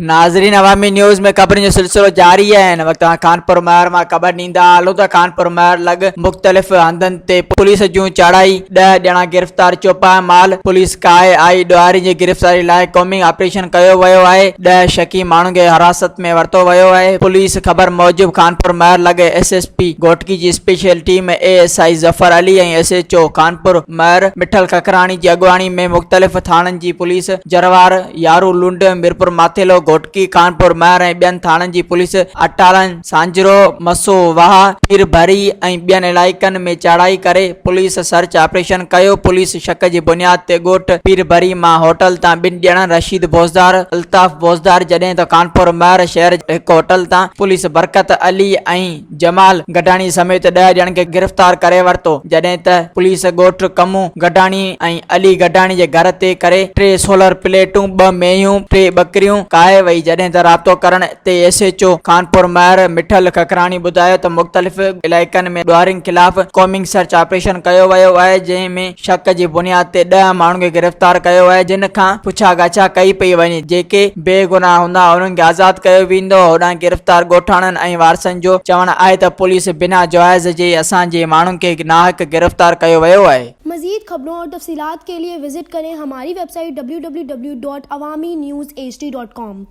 नाज़रीन, अवामी न्यूज़ में खबरनि जो सिलसिलो जारी है। हिन वक़्तु खानपुरमहर मां ख़बर ॾींदा हलूं त खानपुरमहर लॻ मुख़्तलिफ़ हंधनि ते पुलिस जूं चढ़ाई, 10 ॼणा गिरफ़्तार। चोपा माल पुलिस क़ाहे आई ॾोहरीन जी गिरफ़्तारी लाइ कॉमिंग ऑपरेशन कयो वियो आहे। 10 शकी माण्हुनि खे हिरासत में वरितो वियो आहे। पुलिस ख़बर मूजिबि खानपुरमहर लॻ SSP घोटकी जी special team ASI Zafar Ali ऐं SHO खानपुरमहर मिठल खखराणी जी अॻुवाणी में मुख़्तलिफ़ थाणनि जी पुलिस जरवार, यारू लुंड, मीरपुर माथेलो, घोटकी, खानपुरमहर ऐं ॿियनि थाणनि जी पुलिस अटालन, सांजरो, मसो, वाह, पीर भरी ऐं ॿियनि इलाइक़नि में चढ़ाई करे पुलिस सर्च ऑपरेशन कयो। पुलिस शक जी बुनियाद ते ॻोठ पीर भरी मां होटल तां 2 ॼणनि रशीद बोज़दार, अल्ताफ़ बोज़दार, जॾहिं त खानपुरमहर शहर हिकु होटल तां पुलिस बरकत अली ऐं जमाल गडाणी समेत 10 ॼणनि खे गिरफ़्तार करे वरितो। जॾहिं त पुलिस ॻोठ कमू गडाणी ऐं अली गडाणी जे घर ते करे 3 सोलर प्लेटूं, 2 मेयूं, 3 बकरियूं क़ाहे वई। जॾहिं त राब्तो करण ते SHO खानपुरमहर मिठल खखराणी ॿुधायो त मुख़्तलिफ़ इलाइक़नि में ॾोहरीन ख़िलाफ़ कॉमिंग सर्च ऑपरेशन कयो वियो आहे, जंहिं में शक जी बुनियाद ते 10 माण्हुनि खे गिरफ़्तार कयो आहे, जिन खां पुछा गाछा कई पई वञे। जेके बेगुनाह हूंदा उन्हनि खे आज़ादु कयो वेंदो। होॾां गिरफ़्तार ॻोठाणनि ऐं वारसनि जो चवणु आहे त पुलिस बिना जाइज़ जे असांजे माण्हुनि खे नाहक गिरफ़्तार कयो वियो आहे। मज़ीद खबरों और तफसीलात के लिए विजिट करें हमारी वेबसाइट www.awamiNewsHD.com।